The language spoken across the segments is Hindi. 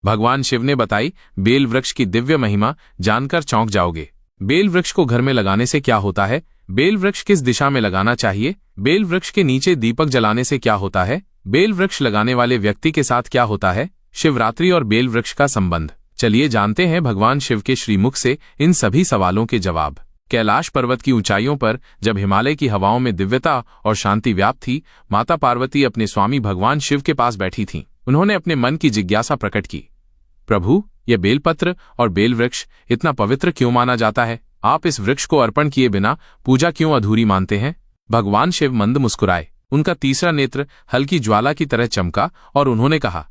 भगवान शिव ने बताई, बेल वृक्ष की दिव्य महिमा जानकर चौंक जाओगे। बेल वृक्ष को घर में लगाने से क्या होता है? बेल वृक्ष किस दिशा में लगाना चाहिए? बेल वृक्ष के नीचे दीपक जलाने से क्या होता है? बेल वृक्ष लगाने वाले व्यक्ति के साथ क्या होता है? शिवरात्रि और बेल वृक्ष का संबंध। चलिए जानते हैं भगवान शिव के श्रीमुख से इन सभी सवालों के जवाब। कैलाश पर्वत की ऊंचाइयों पर जब हिमालय की हवाओं में दिव्यता और शांति व्याप्त थी, माता पार्वती अपने स्वामी भगवान शिव के पास बैठी थीं। उन्होंने अपने मन की जिज्ञासा प्रकट की, प्रभु, यह बेलपत्र और बेल वृक्ष इतना पवित्र क्यों माना जाता है? आप इस वृक्ष को अर्पण किए बिना पूजा क्यों अधूरी मानते हैं? भगवान शिव मंद मुस्कुराए। उनका तीसरा नेत्र हल्की ज्वाला की तरह चमका और उन्होंने कहा,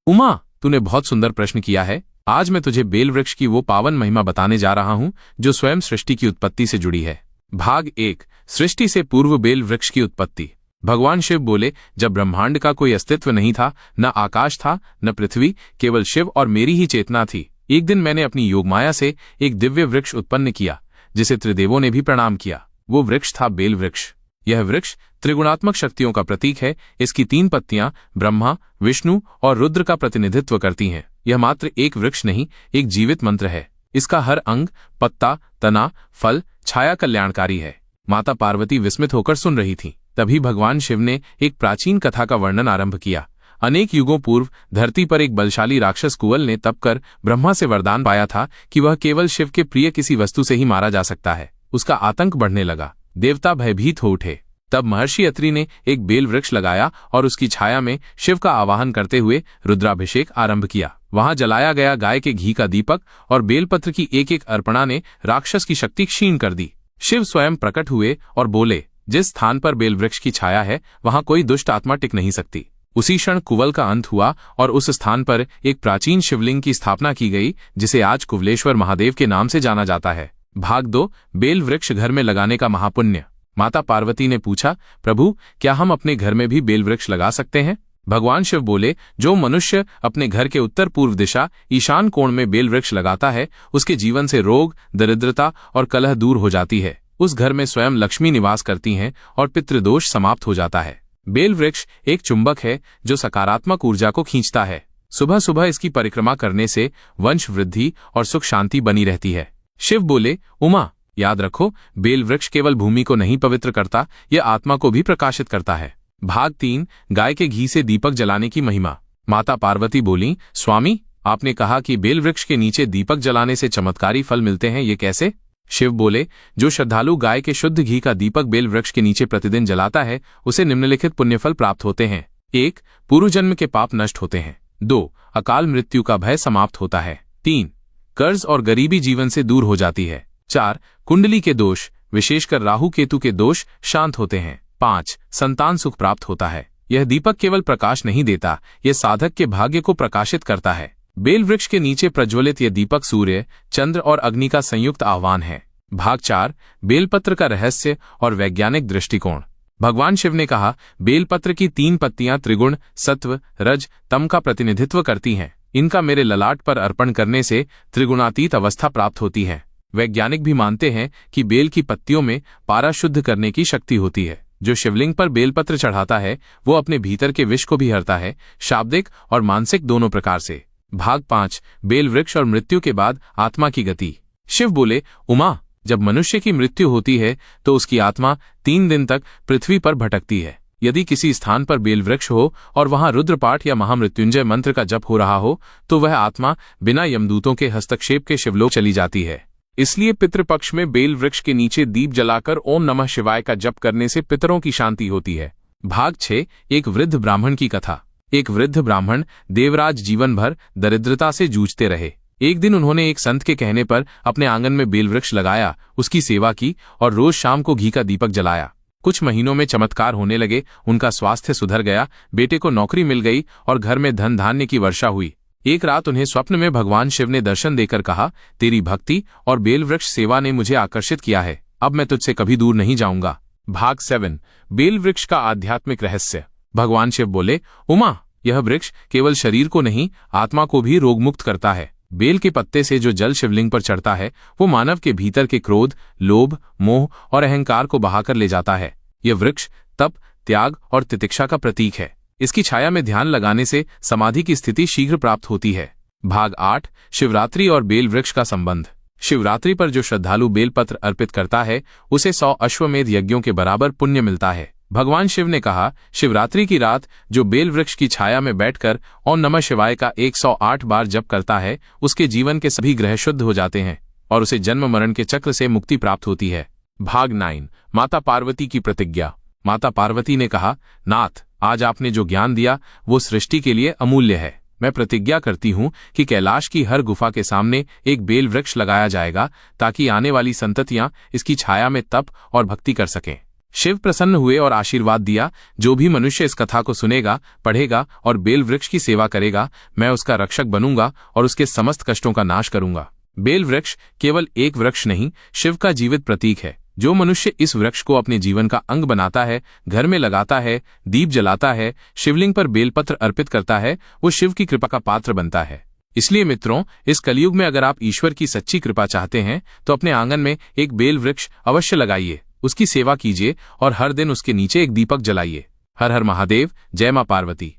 उमा, तूने बहुत सुंदर प्रश्न किया है। आज मैं तुझे बेल वृक्ष की वो पावन महिमा बताने जा रहा हूं जो स्वयं सृष्टि की उत्पत्ति से जुड़ी है। भाग 1, सृष्टि से पूर्व बेल वृक्ष की उत्पत्ति। भगवान शिव बोले, जब ब्रह्मांड का कोई अस्तित्व नहीं था, न आकाश था, न पृथ्वी, केवल शिव और मेरी ही चेतना थी, एक दिन मैंने अपनी योगमाया से एक दिव्य वृक्ष उत्पन्न किया जिसे त्रिदेवों ने भी प्रणाम किया। वो वृक्ष था बेल वृक्ष। यह वृक्ष त्रिगुणात्मक शक्तियों का प्रतीक है। इसकी 3 पत्तियां ब्रह्मा, विष्णु और रुद्र का प्रतिनिधित्व करती हैं। यह मात्र एक वृक्ष नहीं, एक जीवित मंत्र है। इसका हर अंग, पत्ता, तना, फल, छाया कल्याणकारी है। माता पार्वती विस्मित होकर सुन रही थीं। तभी भगवान शिव ने एक प्राचीन कथा का वर्णन आरंभ किया। अनेक युगों पूर्व धरती पर एक बलशाली राक्षस कुवल ने तप कर ब्रह्मा से वरदान पाया था कि वह केवल शिव के प्रिय किसी वस्तु से ही मारा जा सकता है। उसका आतंक बढ़ने लगा। देवता भयभीत हो उठे। तब महर्षि अत्रि ने एक बेल वृक्ष लगाया और उसकी छाया में शिव का आवाहन करते हुए रुद्राभिषेक आरंभ किया। वहां जलाया गया गाय के घी का दीपक और बेलपत्र की एक एक अर्पणा ने राक्षस की शक्ति क्षीण कर दी। शिव स्वयं प्रकट हुए और बोले, जिस स्थान पर बेल वृक्ष की छाया है वहां कोई दुष्ट आत्मा टिक नहीं सकती। उसी क्षण कुवल का अंत हुआ और उस स्थान पर एक प्राचीन शिवलिंग की स्थापना की गई जिसे आज कुवलेश्वर महादेव के नाम से जाना जाता है। भाग 2, बेल वृक्ष घर में लगाने का महापुण्य। माता पार्वती ने पूछा, प्रभु, क्या हम अपने घर में भी बेल वृक्ष लगा सकते हैं? भगवान शिव बोले, जो मनुष्य अपने घर के उत्तर पूर्व दिशा ईशान कोण में बेल वृक्ष लगाता है, उसके जीवन से रोग, दरिद्रता और कलह दूर हो जाती है। उस घर में स्वयं लक्ष्मी निवास करती हैं और पितृदोष समाप्त हो जाता है। बेल वृक्ष एक चुंबक है जो सकारात्मक ऊर्जा को खींचता है। सुबह सुबह इसकी परिक्रमा करने से वंश वृद्धि और सुख शांति बनी रहती है। शिव बोले, उमा, याद रखो, बेल वृक्ष केवल भूमि को नहीं पवित्र करता, यह आत्मा को भी प्रकाशित करता है। भाग 3, गाय के घी से दीपक जलाने की महिमा। माता पार्वती बोली, स्वामी, आपने कहा कि बेल वृक्ष के नीचे दीपक जलाने से चमत्कारी फल मिलते हैं, ये कैसे? शिव बोले, जो श्रद्धालु गाय के शुद्ध घी का दीपक बेल वृक्ष के नीचे प्रतिदिन जलाता है उसे निम्नलिखित पुण्यफल प्राप्त होते हैं। 1, पूर्व जन्म के पाप नष्ट होते हैं। 2, अकाल मृत्यु का भय समाप्त होता है। 3, कर्ज और गरीबी जीवन से दूर हो जाती है। 4, कुंडली के दोष, विशेषकर राहु केतु के दोष शांत होते हैं। 5, संतान सुख प्राप्त होता है। यह दीपक केवल प्रकाश नहीं देता, यह साधक के भाग्य को प्रकाशित करता है। बेल वृक्ष के नीचे प्रज्वलित यह दीपक सूर्य, चंद्र और अग्नि का संयुक्त आह्वान है। भाग 4, बेलपत्र का रहस्य और वैज्ञानिक दृष्टिकोण। भगवान शिव ने कहा, बेलपत्र की 3 पत्तियां त्रिगुण, सत्व, रज, तम का प्रतिनिधित्व करती हैं। इनका मेरे ललाट पर अर्पण करने से त्रिगुणातीत अवस्था प्राप्त होती है। वैज्ञानिक भी मानते हैं कि बेल की पत्तियों में पारा शुद्ध करने की शक्ति होती है। जो शिवलिंग पर बेलपत्र चढ़ाता है वो अपने भीतर के विष को भी हरता है, शाब्दिक और मानसिक दोनों प्रकार से। भाग 5, बेल वृक्ष और मृत्यु के बाद आत्मा की गति। शिव बोले, उमा, जब मनुष्य की मृत्यु होती है तो उसकी आत्मा 3 दिन तक पृथ्वी पर भटकती है। यदि किसी स्थान पर बेल वृक्ष हो और वहां रुद्रपाठ या महामृत्युंजय मंत्र का जप हो रहा हो तो वह आत्मा बिना यमदूतों के हस्तक्षेप के शिवलोक चली जाती है। इसलिए पितृपक्ष में बेल वृक्ष के नीचे दीप जलाकर ओम नमः शिवाय का जप करने से पितरों की शांति होती है। भाग 6, एक वृद्ध ब्राह्मण की कथा। एक वृद्ध ब्राह्मण देवराज जीवन भर दरिद्रता से जूझते रहे। एक दिन उन्होंने एक संत के कहने पर अपने आंगन में बेल वृक्ष लगाया, उसकी सेवा की और रोज शाम को घी का दीपक जलाया। कुछ महीनों में चमत्कार होने लगे। उनका स्वास्थ्य सुधर गया, बेटे को नौकरी मिल गई और घर में धन धान्य की वर्षा हुई। एक रात उन्हें स्वप्न में भगवान शिव ने दर्शन देकर कहा, तेरी भक्ति और बेल वृक्ष सेवा ने मुझे आकर्षित किया है, अब मैं तुझसे कभी दूर नहीं जाऊंगा। भाग 7, बेल वृक्ष का आध्यात्मिक रहस्य। भगवान शिव बोले, उमा, यह वृक्ष केवल शरीर को नहीं, आत्मा को भी रोगमुक्त करता है। बेल के पत्ते से जो जल शिवलिंग पर चढ़ता है वो मानव के भीतर के क्रोध, लोभ, मोह और अहंकार को बहाकर ले जाता है। यह वृक्ष तप, त्याग और तितिक्षा का प्रतीक है। इसकी छाया में ध्यान लगाने से समाधि की स्थिति शीघ्र प्राप्त होती है। भाग 8 शिवरात्रि और बेल वृक्ष का संबंध। शिवरात्रि पर जो श्रद्धालु बेलपत्र अर्पित करता है उसे 100 अश्वमेध यज्ञों के बराबर पुण्य मिलता है। भगवान शिव ने कहा, शिवरात्रि की रात जो बेल वृक्ष की छाया में बैठकर ओम नमः शिवाय का 108 बार जप करता है उसके जीवन के सभी ग्रह शुद्ध हो जाते हैं और उसे जन्म मरण के चक्र से मुक्ति प्राप्त होती है। भाग 9 माता पार्वती की प्रतिज्ञा। माता पार्वती ने कहा, नाथ, आज आपने जो ज्ञान दिया वो सृष्टि के लिए अमूल्य है। मैं प्रतिज्ञा करती हूँ कि कैलाश की हर गुफा के सामने एक बेल वृक्ष लगाया जाएगा ताकि आने वाली संततियां इसकी छाया में तप और भक्ति कर सकें। शिव प्रसन्न हुए और आशीर्वाद दिया, जो भी मनुष्य इस कथा को सुनेगा, पढ़ेगा और बेल वृक्ष की सेवा करेगा, मैं उसका रक्षक बनूंगा और उसके समस्त कष्टों का नाश करूंगा। बेल वृक्ष केवल एक वृक्ष नहीं, शिव का जीवित प्रतीक है। जो मनुष्य इस वृक्ष को अपने जीवन का अंग बनाता है, घर में लगाता है, दीप जलाता है, शिवलिंग पर बेलपत्र अर्पित करता है, वो शिव की कृपा का पात्र बनता है। इसलिए मित्रों, इस कलयुग में अगर आप ईश्वर की सच्ची कृपा चाहते हैं तो अपने आंगन में एक बेल वृक्ष अवश्य लगाइए, उसकी सेवा कीजिए और हर दिन उसके नीचे एक दीपक जलाइए। हर हर महादेव। जय मां पार्वती।